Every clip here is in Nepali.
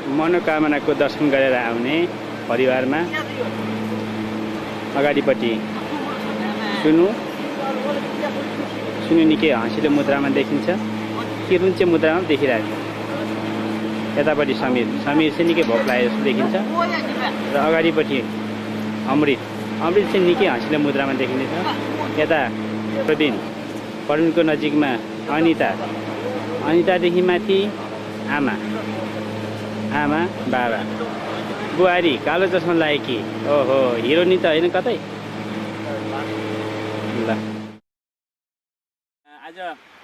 मनोकामनाको दर्शन गरेर आउने परिवारमा अगाडिपट्टि सुनु निकै हँसिलो मुद्रामा देखिन्छ कि रुन्चे मुद्रामा देखिरहेको छ। यतापट्टि समीर चाहिँ निकै भोक लागेको जस्तो देखिन्छ र अगाडिपट्टि अमृत चाहिँ निकै हँसिलो मुद्रामा देखिनेछ। यता प्रवीणको नजिकमा अनितादेखि माथि आमा बाबा बुहारी कालो चस्मा लाग्यो कि ओहो हिरोनी त होइन कतै। ल आज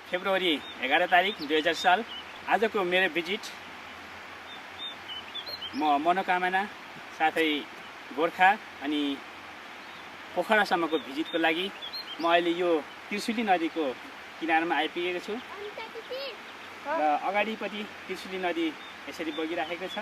फेब्रुअरी 11 तारिक 2000 साल आजको मेरो भिजिट म मनोकामना साथै गोर्खा अनि पोखरासम्मको भिजिटको लागि म अहिले यो त्रिशुली नदीको किनारमा आइपुगेको छु र अगाडिपट्टि त्रिशुली नदी यसरी बगिरहेको छ।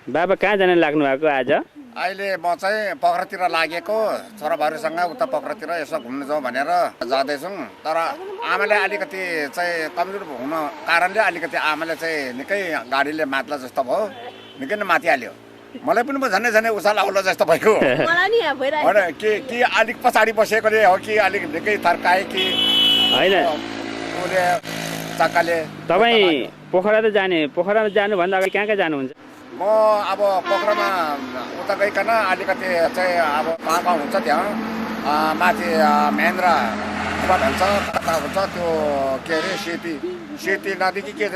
बाबा कहाँ जान लाग्नु भएको आज? अहिले म चाहिँ पोखरातिर लागेको छोराबारुसँग उता पोखरातिर यसो घुम्न जाउँ भनेर जाँदैछौँ। तर आमाले अलिकति चाहिँ कमजोर हुन कारणले अलिकति आमाले चाहिँ निकै गाडीले मात्ला जस्तो भयो, निकै नै माथिहाल्यो। मलाई पनि झन्डै उचाल आउला जस्तो भएको होइन कि अलिक पछाडि बसेकोले हो कि अलिक निकै थर्काए कि होइन उसले चक्काले। तपाईँ पोखरामा जानुभन्दा अगाडि कहाँ जानुहुन्छ? म अब पोखरामा उता गइकन अलिकति चाहिँ अब कहाँ हुन्छ त्यहाँ माथि महेन्द्र भन्छ कता हुन्छ त्यो के अरे सेती नदी कि के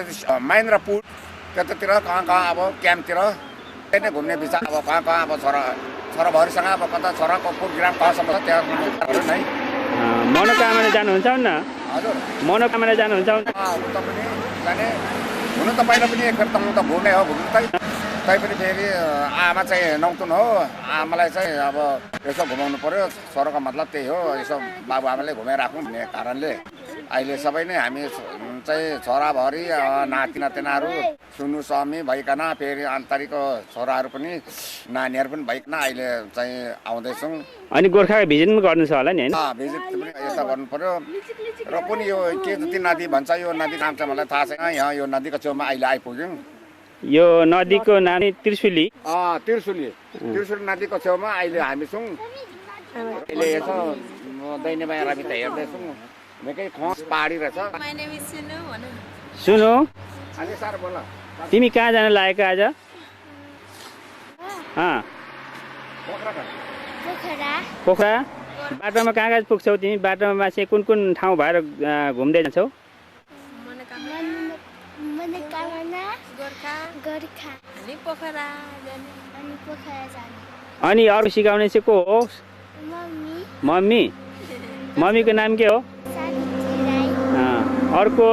महेन्द्र पुल त्यतातिर कहाँ अब क्याम्पतिर त्यही नै घुम्ने विचार। अब कहाँ अब छोराभरिसँग अब कता छोराको प्रोग्राम कहाँसम्म छ त्यहाँ नै। मनोकामना जानुहुन्छ न? हजुर मनोकामना जानुहुन्छ? उता पनि जाने हुनु त पहिला पनि एकखेप त म त घुम्ने हो घुम्नु तैपनि फेरि आमा चाहिँ नौतुन हो, आमालाई चाहिँ अब यसो घुमाउनु पर्यो। छोराको मतलब त्यही हो, यसो बाबुआमाले घुमाइराखौँ भन्ने कारणले अहिले सबै नै हामी चाहिँ छोराभरि नाति नातिनाहरू सुनु स्वामी भइकन फेरि अन्तरीको छोराहरू पनि नानीहरू पनि भइकन अहिले चाहिँ आउँदैछौँ। अनि गोर्खाको भिजिट पनि गर्नु छ होला नि होइन? भिजिट पनि यता गर्नु पर्यो र पनि यो के जति नदी भन्छ यो नदी नाम चाहिँ मलाई थाहा छैन। यहाँ यो नदीको छेउमा अहिले आइपुग्यौँ। यो नदीको नाम त्रिशुली नदीको छेउमा अहिले हामी छौँ। अहिले यसो दैने बायाँ राबिता हेर्दैछौँ, निकै खोस पहाडी रहेछ। सुनु अनि सर बोल, तिमी कहाँ जान लागेको आज? पोखरा। बाटोमा कहाँ पुग्छौ तिमी? बाटोमा चाहिँ कुन ठाउँ भएर घुम्दै जान्छौ? अनि अरू सिकाउने चाहिँ को हो? मम्मीको नाम के हो? अर्को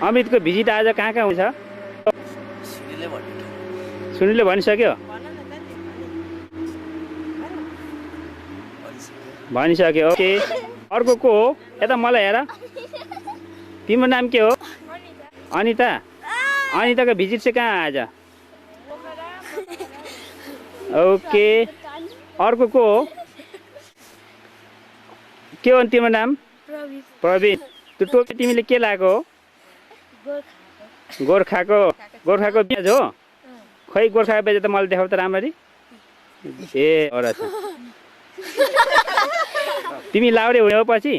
अमृतको भिजिट आज कहाँ हुन्छ? सुनिले भनिसक्यो? भनिसक्यो। ओके। अर्को को हो? यता मलाई हेर, तिम्रो नाम के हो? अनिताको भिजिट चाहिँ कहाँ आज? ओके। अर्को को हो? के हो तिम्रो नाम? प्रवीण। त्यो टोपी तिमीले के लगाएको हो? गोर्खाको बेज हो? खै गोर्खाको बेज त मलाई देखाउ त राम्ररी। ए हो रहेछ। तिमी लाउरे हुने हो पछि?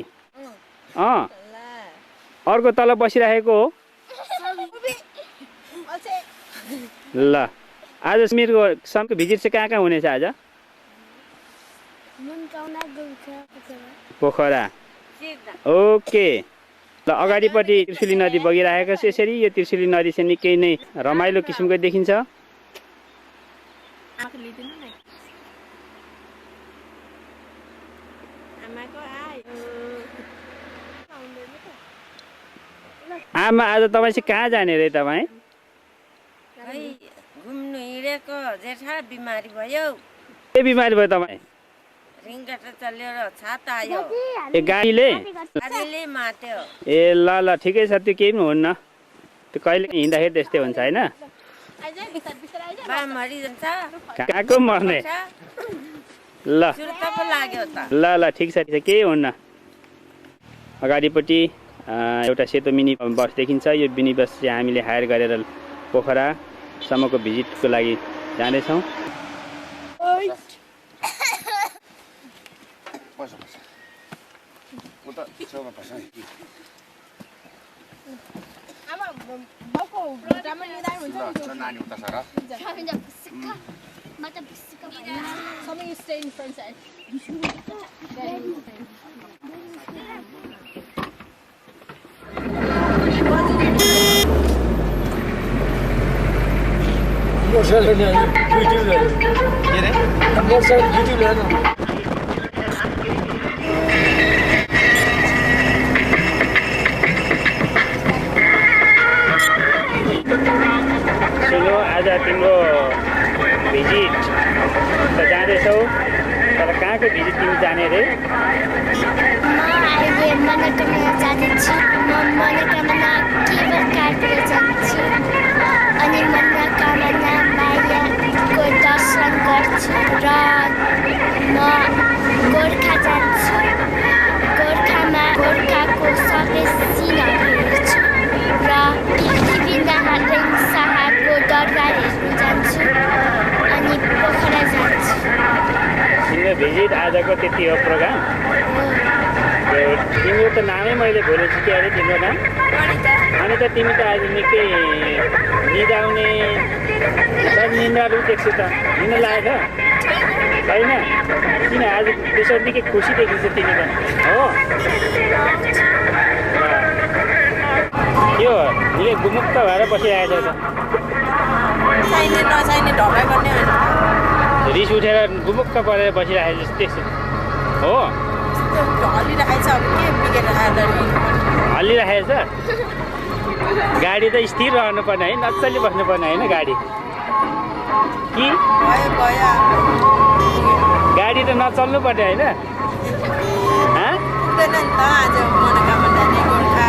अर्को तल बसिरहेको हो? ल आज समीरको समको भिजिट चाहिँ कहाँ हुनेछ आज? पोखरा। ओके। ल अगाडिपट्टि त्रिशुली नदी बगिरहेको छ। यसरी यो त्रिशुली नदी चाहिँ निकै नै रमाइलो किसिमको देखिन्छ। आमा आज तपाईँ चाहिँ कहाँ जाने रे? तपाईँ घुम्नु हिँडेको जेठा बिमारी भयो। के बिमारी भयो तपाईँ? रिङ्गटा चल्यो र छाता आयो। ए गाडीले मात्यो। ए ल ठिकै छ, त्यो केही पनि हुन्न। त्यो कहिले हिँड्दाखेरि त्यस्तै हुन्छ होइन? मरिन्छ। कहाँको मर्ने? ल सुर्ता पो लाग्यो त ल ल ठिक छ केही हुन्न। अगाडिपट्टि एउटा सेतो मिनी बस देखिन्छ। यो मिनी बस चाहिँ हामीले हायर गरेर पोखरासम्मको भिजिटको लागि जाँदैछौँ। सुनो आज तिम्रो भिजिट त जाँदैछौ तर कहाँको भिजिट तिमी जाने रे? अहिले मनोकामना जाँदैछु। म मनोकामना केवल कार्तिर जान्छु अनि मनोकामना मायाको दर्शन गर्छु र म गोर्खा जान्छु। गोर्खामा गोर्खाको सबै सिनहरू हेर्छु र पृथ्वीनारायण शाहको दरबार हेर्न जान्छु अनि पोखरा जान्छु। तिम्रो भिजिट आजको त्यति हो प्रोग्राम? तिम्रो त नामै मैले भुलेछु कि अरे तिम्रो नाम? अनि त तिमी त आज निकै निदाउने निन्द्रालु देख्छु त। निन्द्रा लागेको छैन? किन आज त्यसो निकै खुसी देखिन्छ तिमी त हो? यो निकै गुमुक्त भएर बसिरहेको छ त। चाहिने नचाहिने ढोका गर्ने होइन रिस उठेर गुमुक्क परेर बसिरहेको जस्तो देख्छु हो? हल्लिरहेको छ अब के बिगेर हल्लिरहेको छ? गाडी त स्थिर रहनुपर्ने है, नचली बस्नुपर्ने होइन गाडी कि? भयो गाडी त नचल्नु पर्ने होइन? पुग्दैन नि त आज मनोकामना जाने गोर्खा।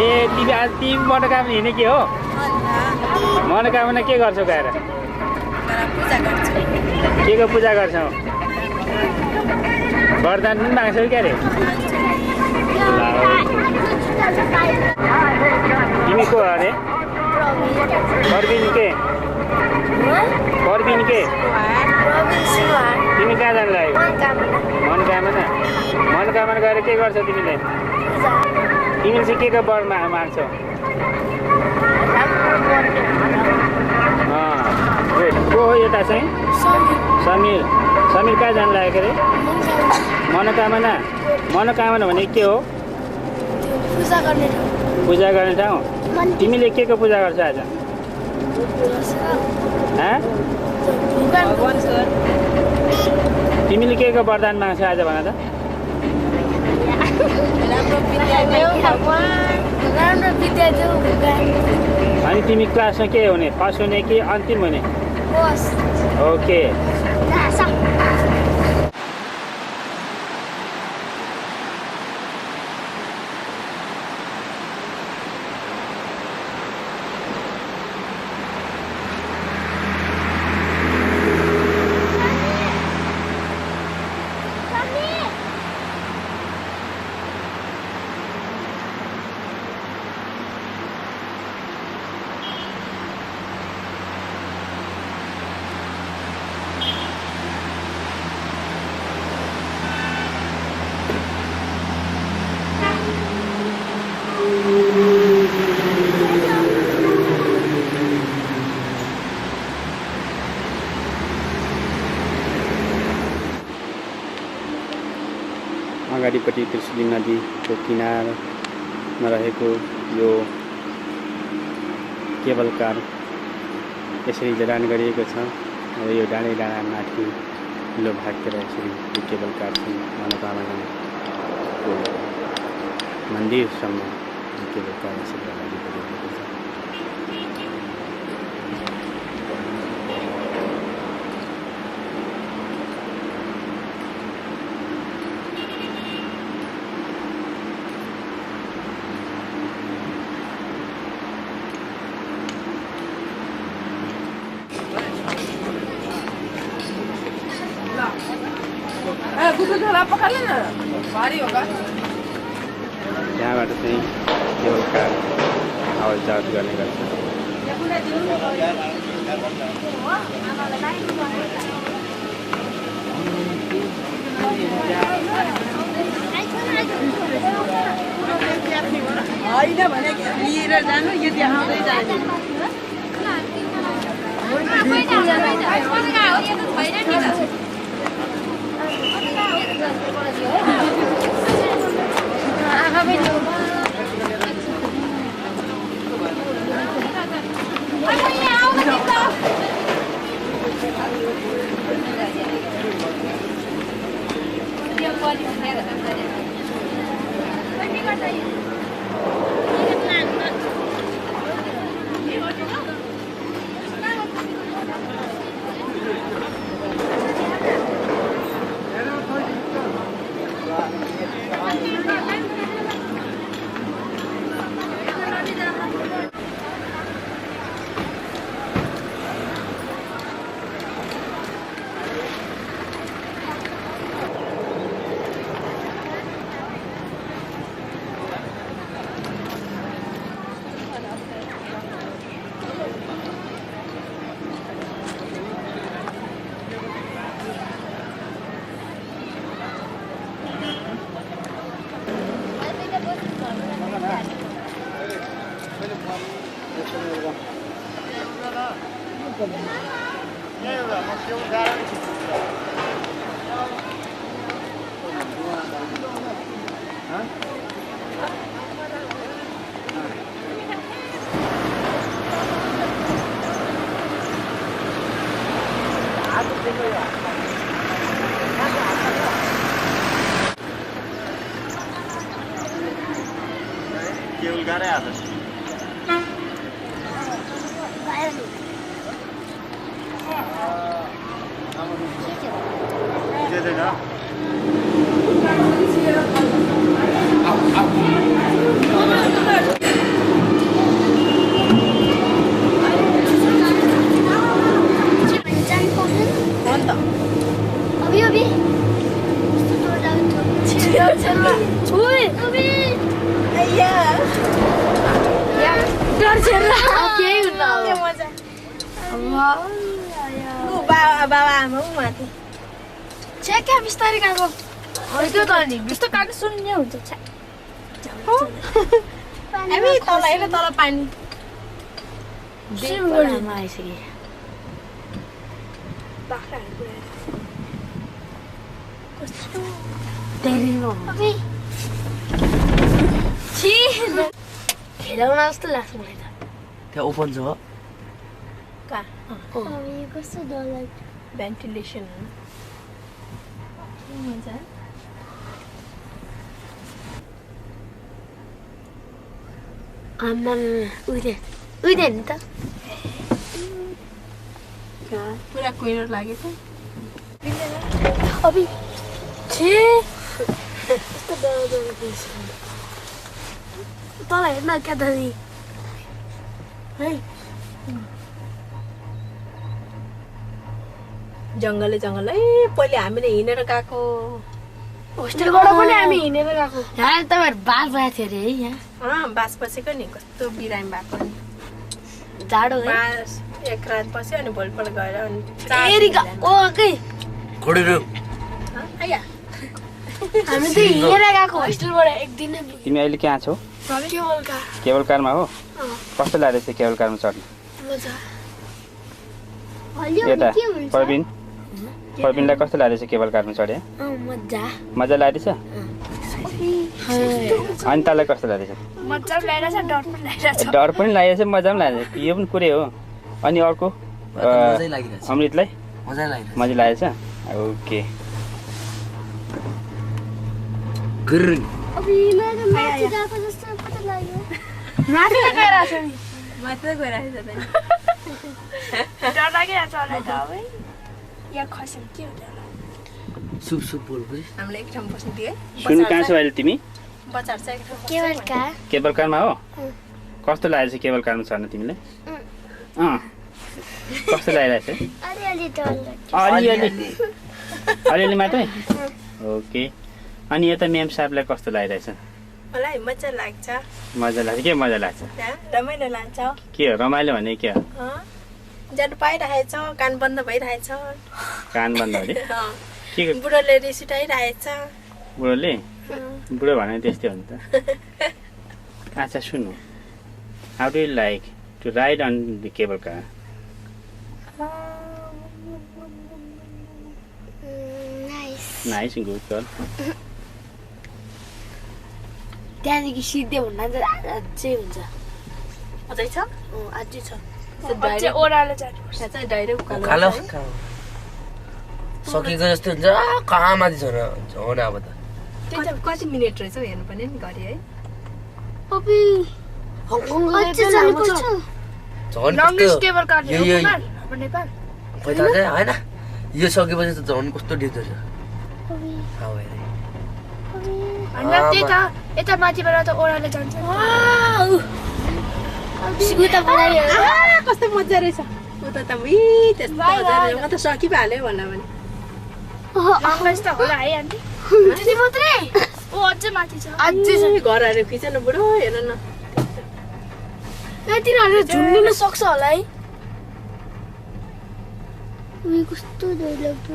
ए तिमी आज तिमी मनोकामना हिँड्ने के हो? मनोकामना के गर्छौ गएर? पूजा गर्छु। के को पूजा गर्छौ? वरदान पनि माग्छौ क्या रे? तिमी को अरे? परबिन के? परबिन के? तिमी कहाँ जानु लाग्यो? मनोकामना? मनोकामना गरेर के गर्छौ तिमीले? तिमीले चाहिँ के को वर माग्छौ? को हो यता चाहिँ? समीर। समीर कहाँ जानु लागेको रे? मनोकामना? मनोकामना भने के हो? पूजा गर्ने ठाउँ। तिमीले के को पूजा गर्छौ आज? तिमीले के को वरदान माग्छौ आज भन त? अनि तिमी क्लासमा के हुने? फर्स्ट हुने कि अन्तिम हुने? ओके। अगाडिपट्टि त्रिशुली नदीको किनारमा रहेको यो केबल कार यसरी जडान गरिएको छ र यो डाँडै डाँडा माथि ठुलो भागतिर यसरी यो केबल कार चाहिँ मनोकामनाको मन्दिरसम्म यो केबल कार यसरी अगाडि बढिरहेको छ। यहाँबाट चाहिँ केबल कार आवाज जावत गर्ने गर्छ। होइन भने लिएर जानु यो देखाउँदै जाने तल पानी खेलाउन जस्तो लाग्छ मलाई त त्यहाँ ओपन छ कस्तो डर लाग्छ भेन्टिलेसन मजा आमा उहिले नि त पुरा कुहिरो लाग्यो त अबि छे कस्तो डर लाग्छ तल हेर्न क्या त नि है जङ्गलै जङ्गलै पहिले हामीले हिँडेर गएको होस्टेलबाट पनि हामी हिँडेर गएको यहाँ तपाईँहरू बास भएको थियो अरे है यहाँ बास बसेको नि कस्तो बिरामी भएको नि जाडो है बास एक रात बस्यो अनि भोलिपल्ट गएर अनि आइया हामी त हिँडेर गएको होस्टेलबाट एक दिन तिमी अहिले कहाँ छौ? केबल कारमा हो? कस्तो लाग्दैछ केबल कारमा चढ्नु? यता प्रवीणलाई कस्तो लाग्दैछ केबल कारमा चढे? मजा लाग्दैछ? अनि तँलाई कस्तो लाग्दैछ? डर पनि लागेको छ मजा पनि लागेको छ यो पनि कुरै हो। अनि अर्को अमृतलाई मजा लागेको छ? ओके हामीले एक ठाउँ बस्नु दिए सुन कहाँ छौ अहिले तिमी? बजार चाहिँ एक ठाउँ केबल कारमा हो? कस्तो लागेको छ केबल कारमा चढ्न तिमीलाई? कस्तो लागिरहेको छ? अलिअलि मात्रै? ओके अनि यता म्याम साहबलाई कस्तो लागिरहेछ? मलाई मजा लाग्छ। मजा लाग्छ? के मजा लाग्छ? रमाइलो लाग्छ। के हो रमाइलो भने के हो? जानु पाइरहेछ, कान बन्द भइरहेछ। कान बन्द अरे? के बुढोले रिस उठाइरहेछ। बुढोले? बुढो भने त्यस्तै हो नि त। अच्छा सुन्नु, how do you like to ride on the cable car? Nice good girl. त्यहाँदेखि सिधै भन्दा अझै हुन्छ। अझै छ? अझै छ। अझै ओह्रालो जानुपर्छ। चाहिँ डाइरेक्ट उकालो सकिएको जस्तो हुन्छ। कहाँ माथि छ झन् अब त। कति मिनेट रहेछ हेर्नु पर्ने नि घरि है। अबि हङकङ झन् लङ्गेस्ट केबल कार यो हाम्रो नेपाल। पैसा चाहिँ होइन यो सकेपछि त झन् कस्तो डेन्जर छ। अन्त त्यही त यता माथिबाट त ओह्रालो जान्छ। उता बनायो कस्तो मजा रहेछ। उता त त्यस्तो मजा रहेछ। म त सकिहाल्यो भन्दा भने। अङ्ग्रेज त होला है आन्टी? त्यति मात्रै? ओ अझै माथि छ। अझै घरहरू खिचेन बुढो हेर न। तिनीहरू झुन्डिन सक्छ होला है? कस्तो डरलाग्दो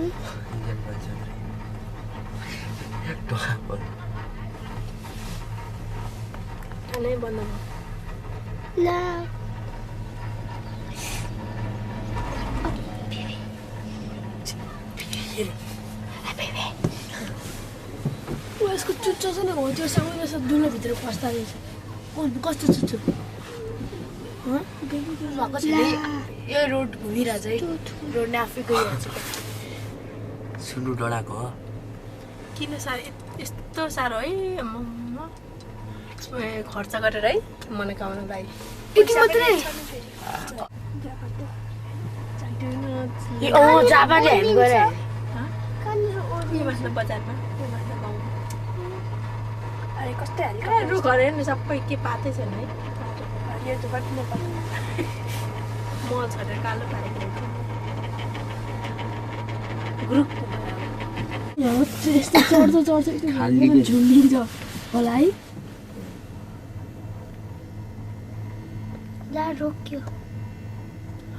नै बन्द ला यसको चुच्चो छ नि हो त्यो सँगै यसो दुलोभित्र पस्दा रहेछ। कस्तो चुच्चो भएको छ नि। यो रोड घुमिरहेछ है। रोड नै आफै गइरहेछ। सुन्नु डराएको हो। किन साह्रो यस्तो साह्रो है खर्च गरेर है मनोकामना लागि। यति मात्रै? जापाले हामी गएर बजारमा अरे कस्तै हाल्यो रुख हेर्नु सबै के पातै छैन है। यो त बाटो नेपाल म छोडेर कालो पारेको ग्रुप यस्तो चढ्छ झुन्डिन्छ होला है। ला रोक्यो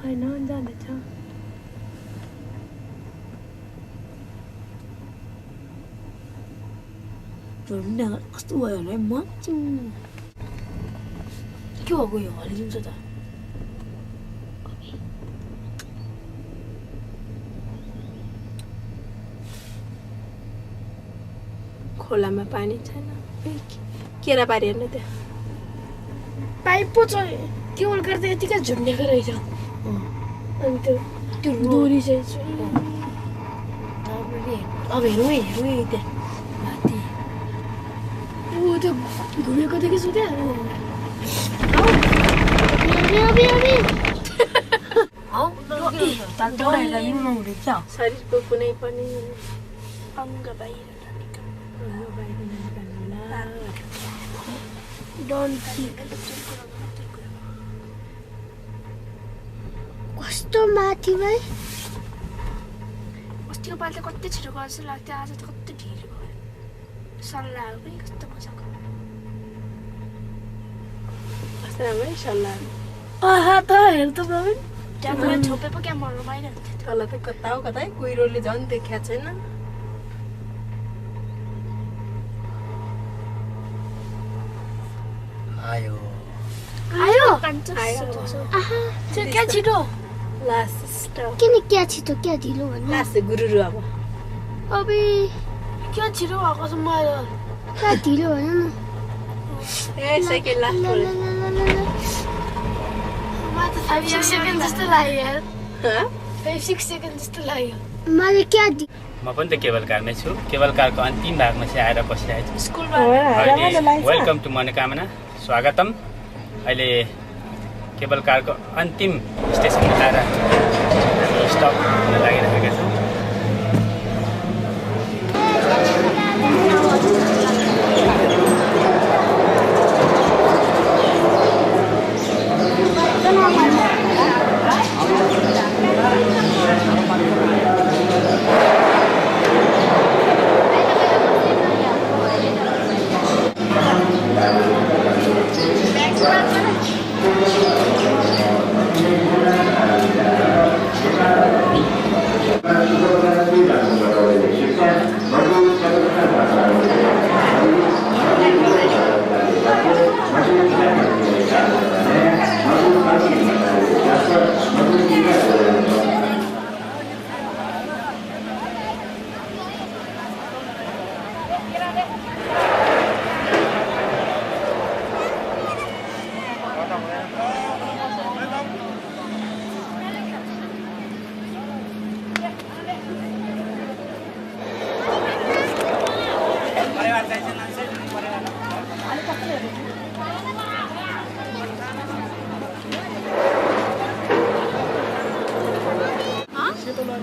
होइन जाँदैछ। झुन्डिने कस्तो भयो होला है। म के भएको यो हलिदिन्छ त? खोलामा पानी छैन। केरा पारी हेर्नु त्यहाँ पाइप पो छ। केवल गर्दा यतिकै झुन्डेको रहेछ। अनि त्यो डोरी चाहिँ अब हेरौँ है त्यहाँ माथि। ऊ त्यो घुमेको देखेछु त्यहाँ। शरीरको कुनै पनि अङ्ग बाहिर कस्तो माथि भाइ अस्तिको पालि त कति छिटो गयो जस्तो लाग्थ्यो। आज त कति ढिलो भयो। सल्लाहहरू पनि कस्तो मजाको। कस्तो राम्रो सल्लाह। आहा त हेर त प्रवीण त्यहाँ गएर छोपे पो क्या म रमाइलो हुन्थ्यो। तल त कता हो कतै कुहिरोले झन् देखाएको छैन। आयो आयो त्यो क्या छिटो लास्ट स्टप। किन क्या छिटो क्या ढिलो भन्नु? लास्ट गुरुरु अब अबे क्या छिटो भएको छ मलाई। क्या ढिलो भन्नु न। ए साइकल लास्ट ल, ल, ल, ल, ल, ल। मलाई त 5-6 सेकेन्ड जस्तो लाग्यो यार। ह 5-6 सेकेन्ड जस्तो लाग्यो। मलाई क्या म पनि त केबल कारमै छु। केबल कारको अन्तिम भागमा चाहिँ आएर बसिरहेको छु। स्कुलमा वेलकम टु मनोकामना, स्वागतम। अहिले केबल कारको अन्तिम स्टेसनमा आएर हामी स्टप हुन लागिरहेका छौँ।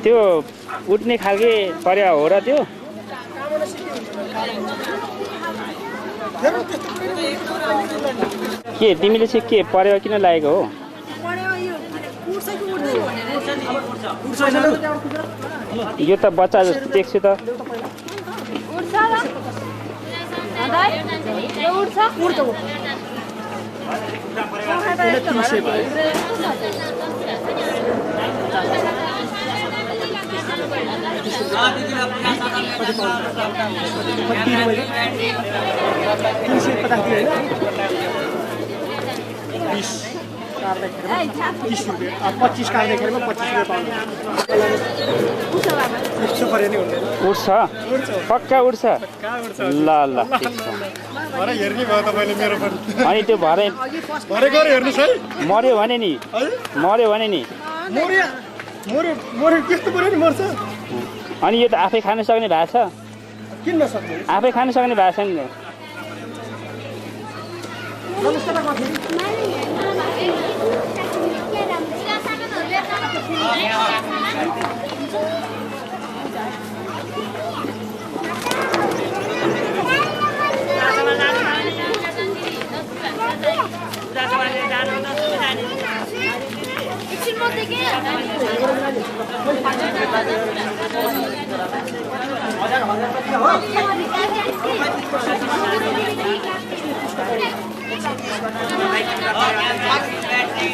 त्यो उठ्ने खालके परेवा हो र त्यो के तिमीले चाहिँ के परेवा किन लागेको हो यो त बच्चा जस्तो देख्छु त उठ्छ पक्का उठ्छ ल ल अनि त्यो भरे मर्यो भने नि अनि यो त आफै खान सक्ने भएको छ आफै खान सक्ने भएको छ नि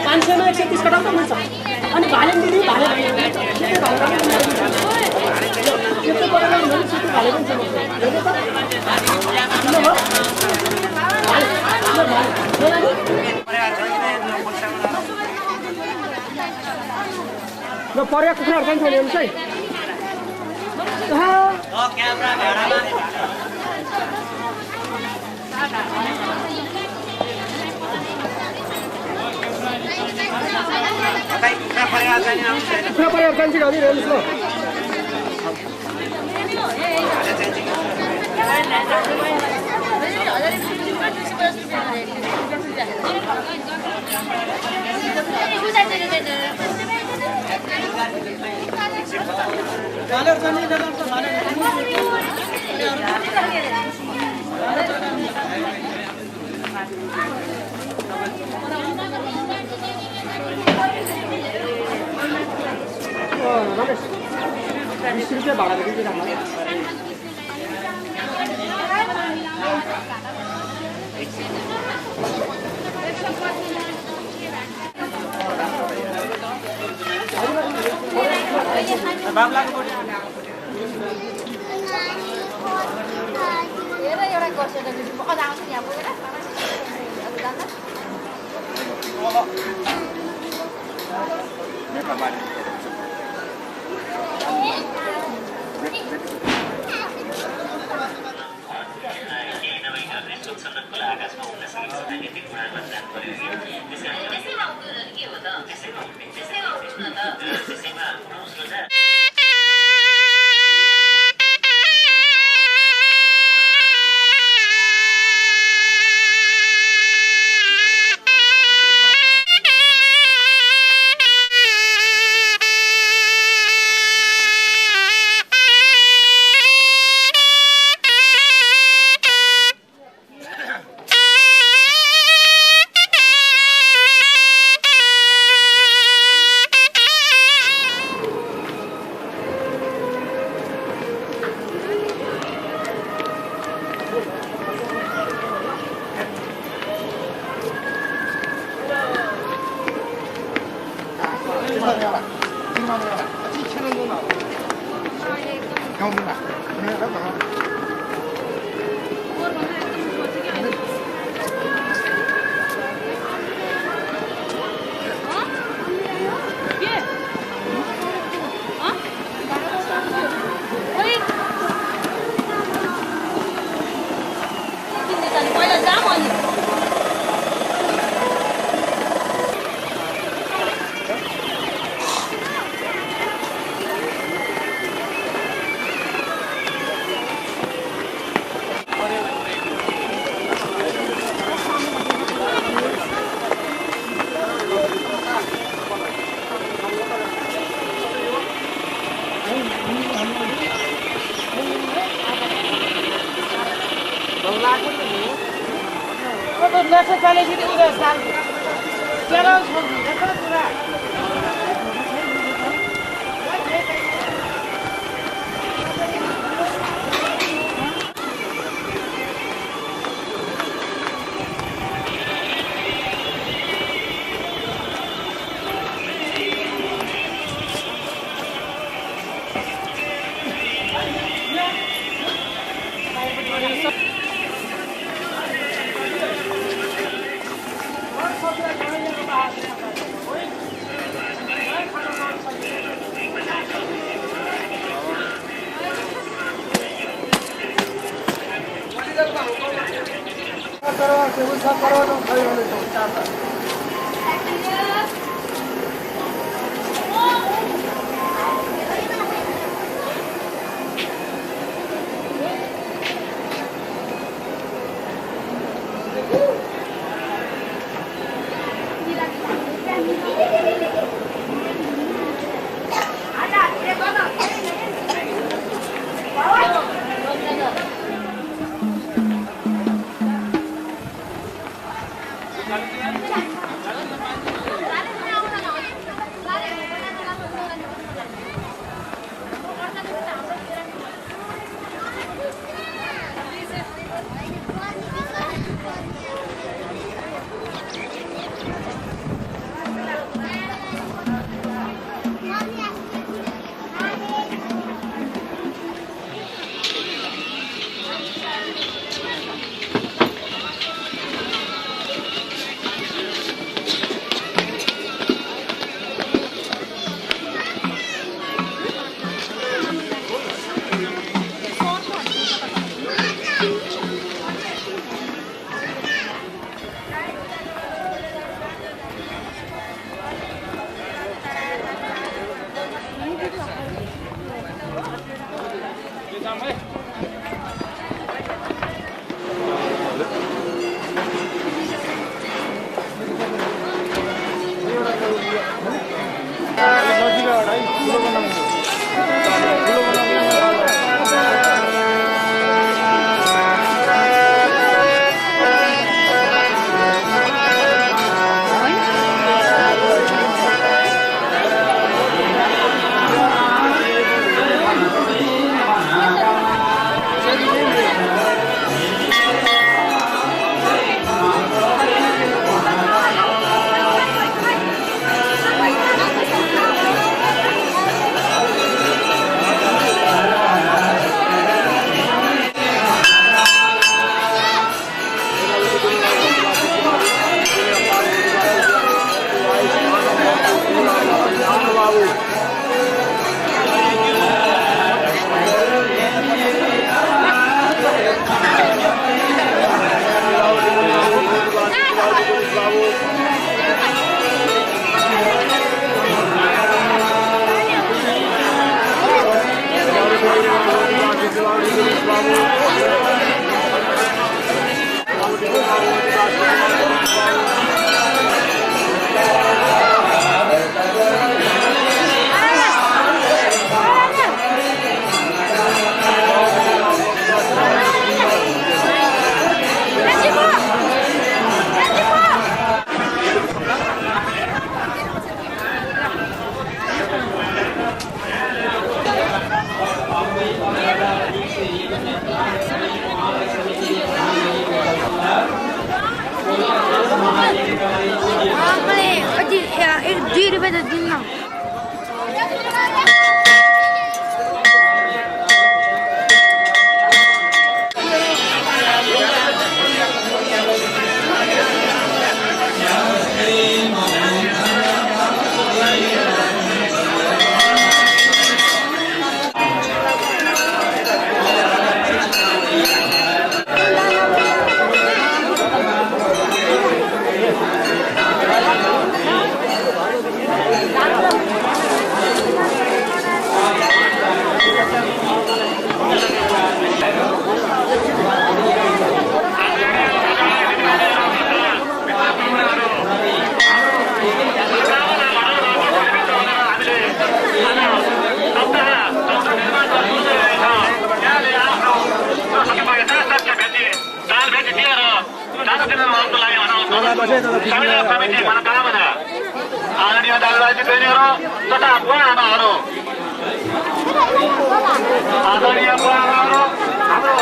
मान्छेमा 130 कटाउँदा मिल्छ अनि भाले दिदी भाले ल पर्या कुखुराहरु पनि छोड्नु है कुखुरा पर्या कान्छी गाडी हेर्नुस् ल रमेश 20 रुपैयाँ भाडा दिन्छ हामीलाई आदरणीय दाजुभाइ बहिनीहरू तथा बुवाआमाहरू आदरणीय बुवाआमाहरू हाम्रो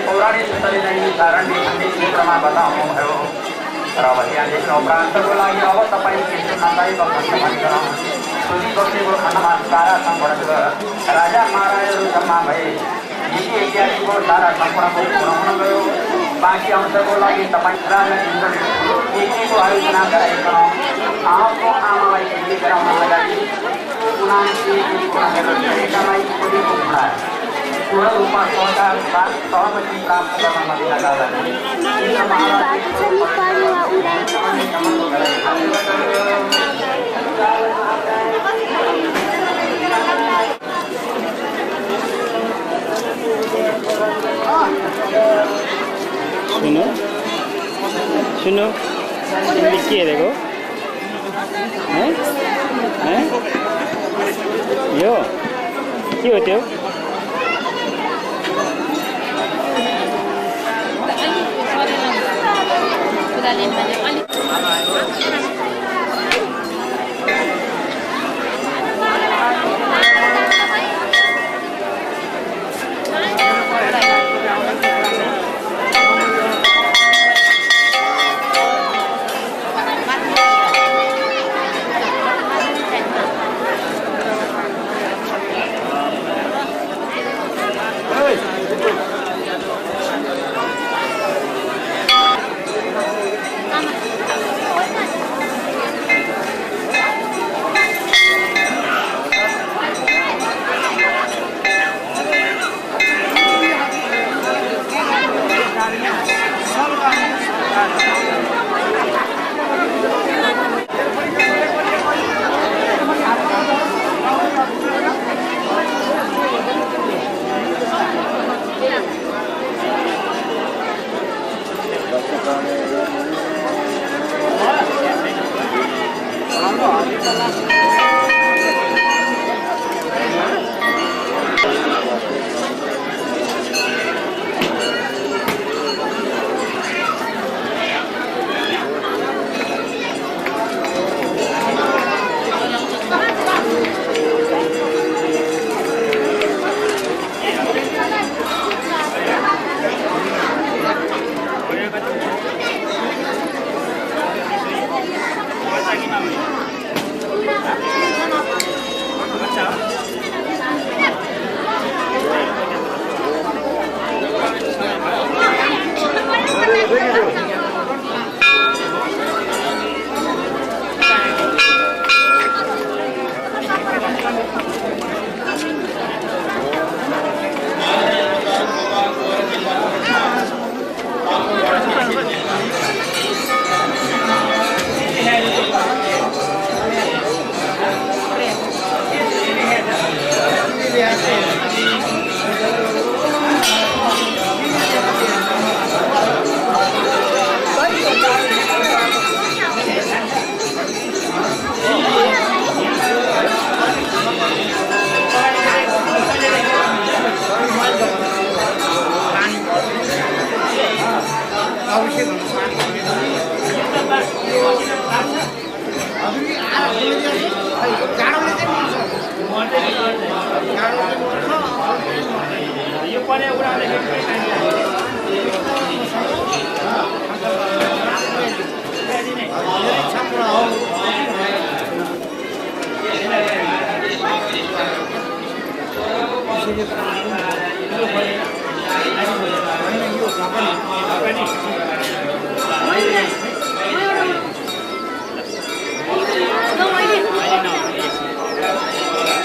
पौराणिक धारणले क्षेत्रमा बताउनुभयो र त्यहाँदेखि उपरान्तको लागि अब तपाईँ कृष्ण नन्दाई भक्त भनिकन सुधी बसेको खण्डमा सारा सम्पूर्ण राजा महाराजाहरू जम्मा भए नीति इत्यादिको सारा सम्पूर्णको पुराउन गयो बाँकी अंशको लागि तपाईँ राजा नीतिको आयोजना गराइकन आफ्नो आमालाई केही गराउन अगाडि पूर्ण रूपमा सहमति प्राप्त गर्न नदिनका लागि सुनो सुनो तिमीले के हेरेको यो के हो त्यो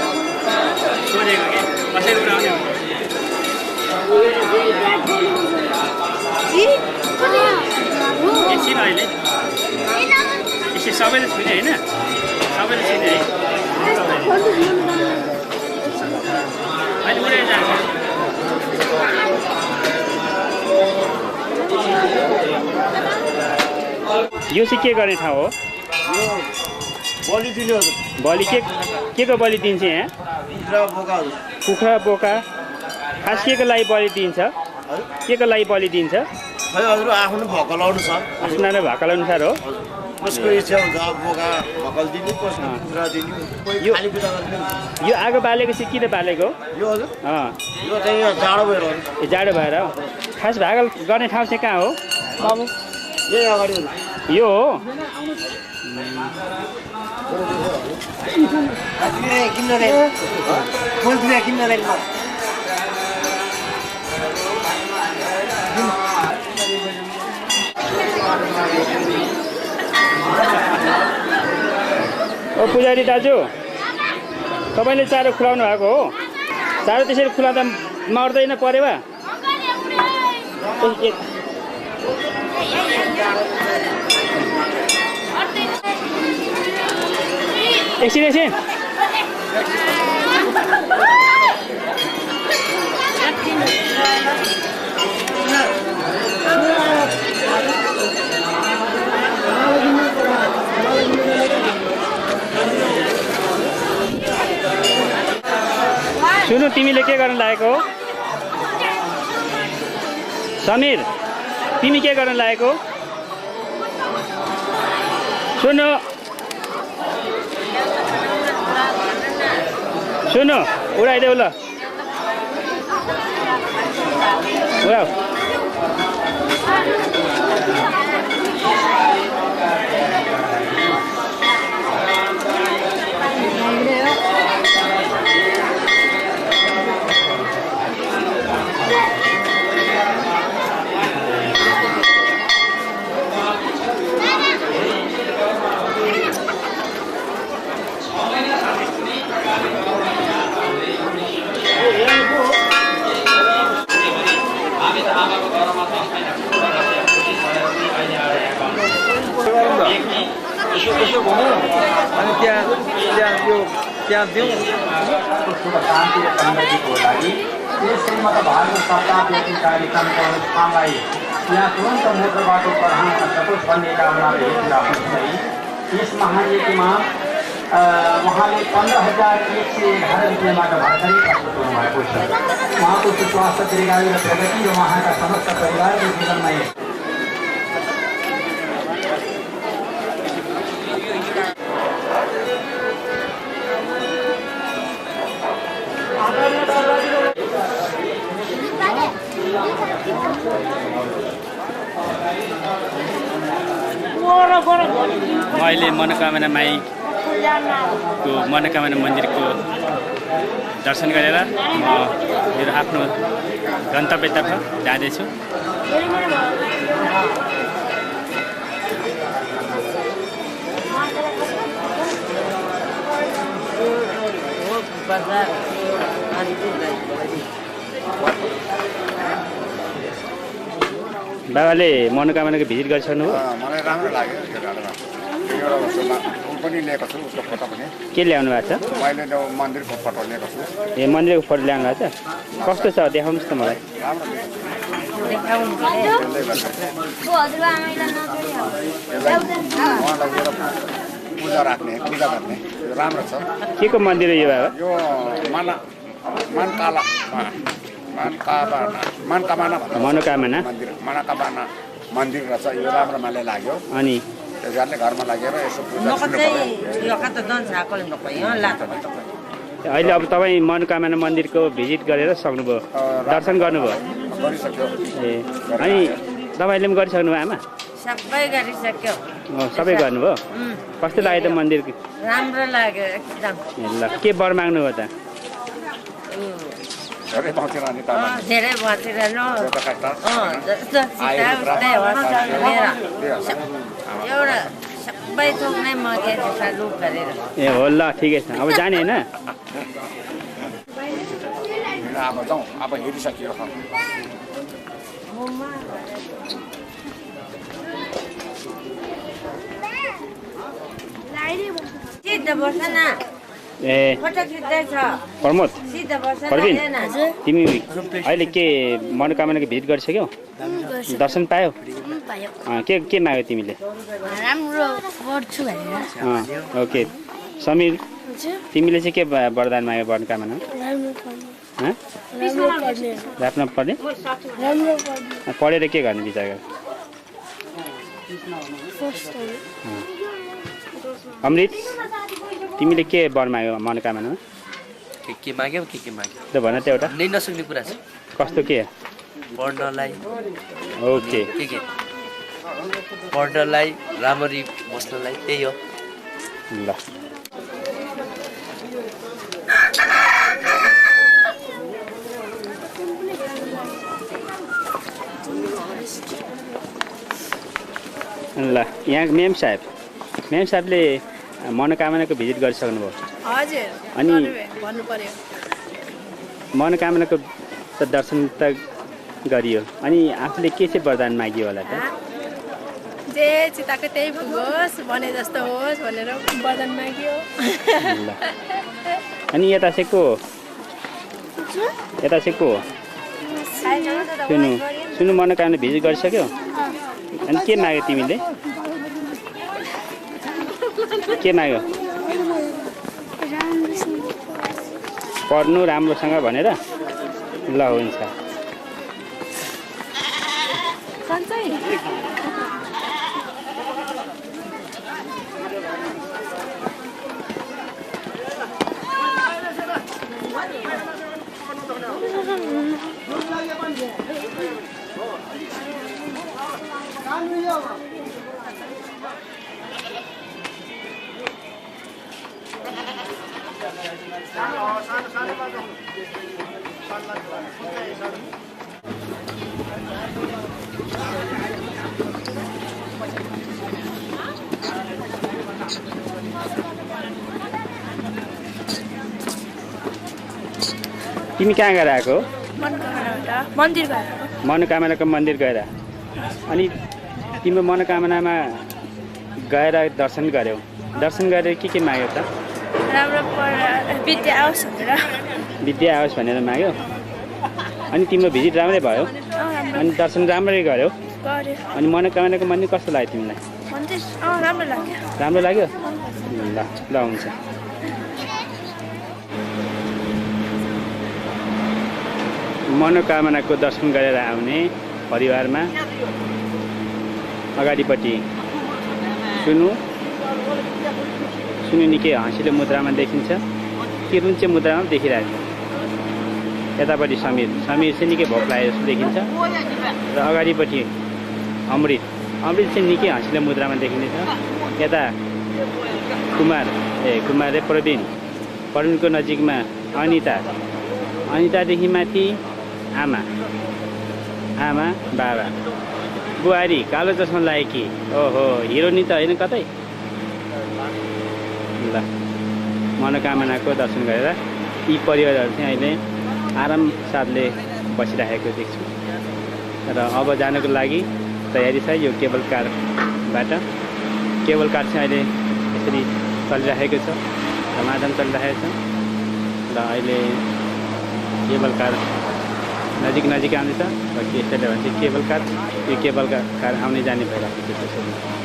सोधेको के कसरी उडाउने एकछिन अहिले यसरी सबैले छुने होइन सबैले छुने है अहिले उडेर जान्छ यो चाहिँ के गर्ने ठाउँ हो बलि दिनु बलि के को बलि दिन्छ यहाँ कुखुरा बोका खास के को लागि बलि दिन्छ के को लागि बलि दिन्छ खै हजुर आफ्नो भकल अनुसार आफ्नो भाकाल अनुसार हो कसको इच्छा हुन्छ बोका भकल दिनु कसको कुखुरा दिनु कोही यो- खाली कुरा गर्दैन यो आगो बालेको चाहिँ किन बालेको यो हजुर अँ यो चाहिँ यहाँ जाडो भएर हो यो जाडो भएर हो खास भाकल गर्ने ठाउँ चाहिँ कहाँ हो बाबु यही अगाडि हो यो हो ओ पुजारी दाजु तपाईँले चारो खुलाउनु भएको हो चारो त्यसरी खुलाउँदा मर्दैन परेवा एकछिन एकछिन सुन्नु तिमीले के गर्न लागेको हो समीर तिमी के गर्न लागेको सुन्नु सुन्नु उडाइदेऊ ल उडाऊ यसो घुमौँ अनि त्यहाँ दिउँ शुभ शान्ति र समृद्धिको लागि यस श्रीमद् भागवत सप्ताहव्यापी कार्यक्रमको अनुष्ठानलाई यहाँ तुरन्त मुद्राबाट प्रधान सकोस् भन्ने कामना हेरेर आफूलाई यस महायज्ञमा उहाँले 15,111 रुपियाँबाट भर्खरै प्रस्तुत हुनुभएको छ। उहाँको सुस्वास्थ्य दीर्घायु र प्रगति र उहाँका समस्त परिवारको जीवनमा म अहिले मनोकामना माईको मनोकामना मन्दिरको दर्शन गरेर म मेरो आफ्नो गन्तव्यतर्फ जाँदैछु। बाबाले मनोकामनाको भिजिट गरिसक्नु हो? मलाई राम्रो लाग्यो त्यो घरमा एउटा उसमा पनि लिएको छु उसको फोटो पनि के ल्याउनु भएको छ? मैले त्यो मन्दिरको फोटो लिएको छु ए मन्दिरको फोटो ल्याउनु भएको छ? कस्तो छ देखाउनुहोस् त मलाई। उहाँलाई एउटा पूजा राख्ने पूजा गर्ने यो राम्रो छ। के को मन्दिर हो यो बाबा? यो मनकामना मनोकामना मन्दिर मनोकामना मन्दिर रहेछ यो राम्रो मलाई लाग्यो। अनि त्यस कारणले घरमा लागेर यसो पूजा अहिले अब तपाईँ मनोकामना मन्दिरको भिजिट गरेर सक्नुभयो, दर्शन गर्नुभयो? गरिसक्यो। ए अनि तपाईँले पनि गरिसक्नु भयो आमा? सबै गरिसक्यो। सबै गर्नुभयो? कस्तो लाग्यो त मन्दिर? राम्रो लाग्यो एकदम। ल के वर माग्नुभयो त? धेरै बसिरहने त धेरै बसिरहनु त्यो त कष्ट जस्तो चिता उस्तै होस् भनेर एउटा सबै थोक नै मगे त्यसमा लुप गरेर ए हो ल ठिकै छ अब जाने होइन अब जाउँ अब हेरिसकियो सिधा बस्न न ए फोटो खिच्दैछ प्रमोद सिधा बस्न प्रवीण हजुर तिमी अहिले के मनोकामनाको भिजिट गरिसक्यौ दर्शन पायौ के माग्यौ तिमीले राम्रो गर्छु भनेर ओके समीर तिमीले चाहिँ के वरदान माग्यौ मनोकामना राख्न पर्ने पढेर के गर्ने विचार गर अमृत तिमीले के वर माग्यौ मनोकामना के माग्यौ के माग्यौ त भन त एउटा नै नसक्ने कुरा छ कस्तो के पढ्नलाई ओके के पढ्नलाई राम्ररी बस्नलाई त्यही हो ल ल यहाँ मेम साहेबले मनोकामनाको भिजिट गरिसक्नुभयो हजुर अनि भन्नु पर्यो मनोकामनाको त दर्शन त गरियो अनि आफूले के चाहिँ वरदान मागियो होला त जे चिताको त्यही पुगोस् भने जस्तो होस् भनेर वरदान माग्यो ल अनि यता चाहिँ को सुनु मनोकामना भिजिट गरिसक्यौ अनि के माग्यो तिमीले के माग्यो पढ्नु राम्रोसँग भनेर ल हुन्छ तिमी कहाँ गएर आएको मनोकामनाको मन्दिर गएर अनि तिम्रो मनोकामनामा गएर दर्शन गर्यौ दर्शन गरेर के माग्यौ त राम्रो विद्या आओस् भनेर विद्या आओस् भनेर माग्यौ अनि तिम्रो भिजिट राम्रै भयो अनि दर्शन राम्ररी गर्यौ अनि मनोकामनाको मन्दिर कस्तो लाग्यो तिमीलाई राम्रो लाग्यो ल ल हुन्छ मनोकामनाको दर्शन गरेर आउने परिवारमा अगाडिपट्टि सुनु निकै हाँसिलो मुद्रामा देखिन्छ कि रुन्चे मुद्रामा देखिरहेको यतापट्टि समीर चाहिँ निकै भोक लागेको जस्तो देखिन्छ र अगाडिपट्टि अमृत चाहिँ निकै हाँसिलो मुद्रामा देखिनेछ यता कुमार रे प्रवीणको नजिकमा अनितादेखि माथि आमा बाबा बुहारी कालो चस्मा लागेकी ओहो हिरोनी त होइन कतै ल मनोकामनाको दर्शन गरेर यी परिवारहरू चाहिँ अहिले आराम साथले बसिरहेको देख्छु र अब जानको लागि तयारी छ यो केबल कारबाट केबल कार चाहिँ अहिले यसरी चलिरहेको छ धमाधम चलिरहेको छ र अहिले केबल कार नजिक आउँदैछ र त्यसैले भन्छ यो केबल कार आउने जाने भइरहेको छ त्यसरी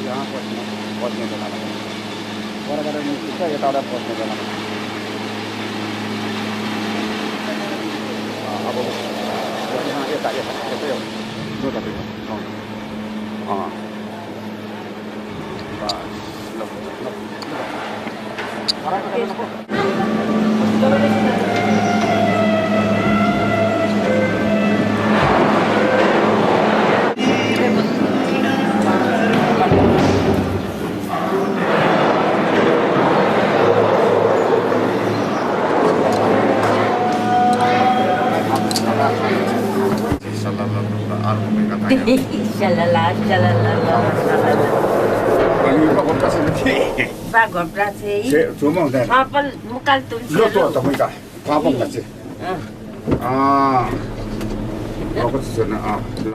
यहाँ पस्ने बेलामा बराबर निस्किन्छ यताबाट पस्ने बेलामा अब यता यता यतै हो जो तपाईँको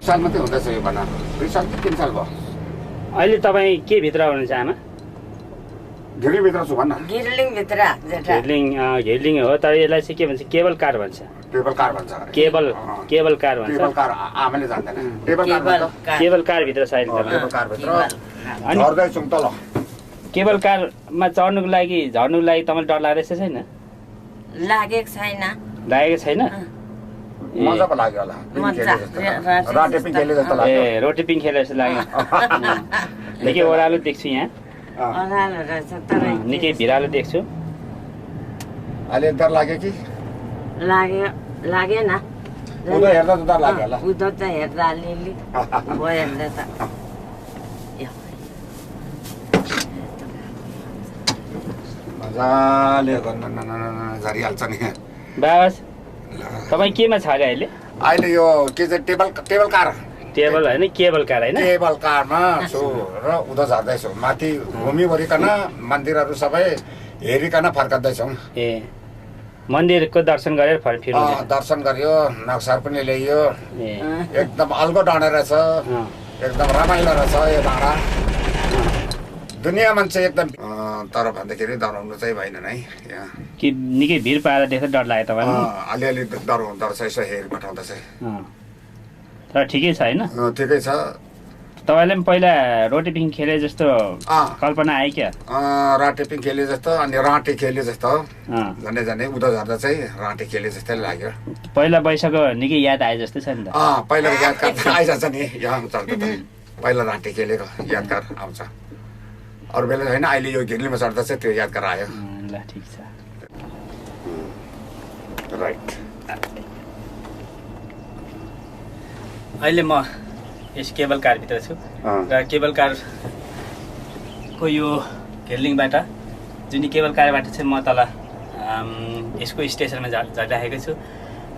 साल मात्रै हुँदैछ यो भन 2 साल 3 साल भयो अहिले तपाईँ के भित्र हुनुहुन्छ आमा धेरै भित्र छु भन्न घिर्लिङ भित्र घिर्लिङ हो तर यसलाई चाहिँ के भन्छ केबल कार भन्छ टेबल कार भन्छ केबल कार भन्छ टेबल कार आमाले जान्दैन केबल कार भित्र छ अहिले टेबल कार भित्र झर्दै छौँ तल केबल कारमा झर्नुको लागि तपाईँलाई डर लाग्दैछ छैन लागेको छैन मजा पो लाग्यो होला राटेपिङ खेले जस्तो लाग्यो ए रोटेपिङ खेले जस्तो लाग्यो निकै ओह्रालो देख्छु यहाँ निकै भिरालो देख्छु अहिले डर लाग्यो कि लागेन उदो हेर्दा त डर लाग्यो होला उदो त हेर्दा अलिअलि भयो हेर्दा त मजाले झरिहाल्छ नि बाबा तपाईँ केमा छ अरे अहिले यो के चाहिँ टेबल कार टेबल होइन केबल कार होइन केबल कारमा छु र उदो झर्दैछु माथि घुमिवरिकन मन्दिरहरू सबै हेरिकन फर्कँदैछौँ ए मन्दिरको दर्शन गरेर फर्किनु दर्शन गरियो नक्सार पनि ल्याइयो एकदम अल्गो डाँडा रहेछ एकदम रमाइलो रहेछ यो डाँडा दुनियाँ मान्छे एकदम तर भन्दाखेरि डराउनु चाहिँ भएन है यहाँ कि निकै भिड पाएर देख्दा डर लाग्यो तपाईँलाई अलिअलि डराउँदो रहेछ यसो हेरि पठाउँदा चाहिँ तर ठिकै छ होइन ठिकै छ तपाईँले पनि पहिला रोटेपिङ खेले जस्तो कल्पना आयो क्या राटेपिङ खेले जस्तो अनि राँटे खेले जस्तो झन्डै उदो झर्दा चाहिँ राँटे खेले जस्तै लाग्यो पहिला बैशाखको निकै याद आए जस्तो छ नि त पहिलाको यादगार आइजान्छ नि यहाँ चढ्दा त पहिला राँटे खेलेको यादगार आउँछ अरू बेला होइन अहिले यो घिर्लीमा चढ्दा चाहिँ त्यो यादगार आयो ल ठिक छ राइट अहिले म यस केबल कारभित्र छु र केबल कारको यो घिर्लिङबाट जुन केबल कारबाट चाहिँ म तल यसको स्टेसनमा झरिराखेको छु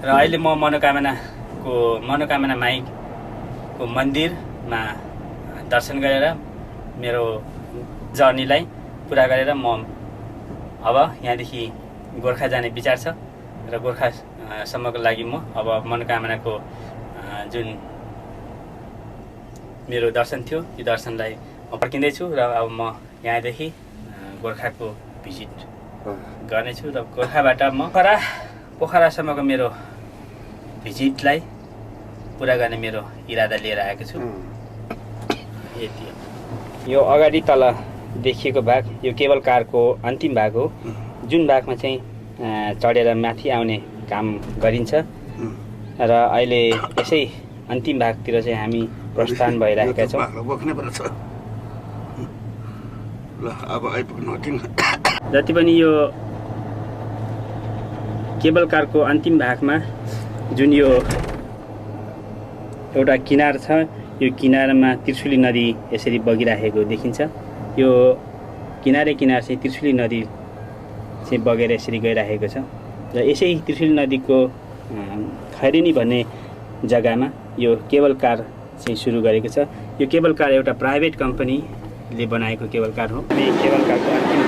र अहिले म मनोकामना माईको मन्दिरमा दर्शन गरेर मेरो जर्नीलाई पुरा गरेर म अब यहाँदेखि गोर्खा जाने विचार छ र गोर्खासम्मको लागि म अब मनोकामनाको जुन मेरो दर्शन थियो यो दर्शनलाई म फर्किँदैछु र अब म यहाँदेखि गोर्खाको भिजिट गर्नेछु र गोर्खाबाट म पोखरासम्मको मेरो भिजिटलाई पुरा गर्ने मेरो इरादा लिएर आएको छु यति यो अगाडि तल देखिएको भाग यो केबल कारको अन्तिम भाग हो जुन भागमा चाहिँ चढेर माथि आउने काम गरिन्छ र अहिले यसै अन्तिम भागतिर चाहिँ हामी प्रस्थान भइरहेका छौँ। जति पनि यो केबल कारको अन्तिम भागमा जुन यो एउटा किनार छ, यो किनारमा त्रिशुली नदी यसरी बगिरहेको देखिन्छ। यो किनार चाहिँ त्रिशुली नदी चाहिँ बगेर यसरी गइरहेको छ र यसै त्रिशुली नदीको खैरेनी भन्ने जग्गामा यो केबल कार चाहिँ सुरु गरेको छ। यो केबल कार एउटा प्राइभेट कम्पनीले बनाएको केबल कार हो। केबल कारको अन्तिम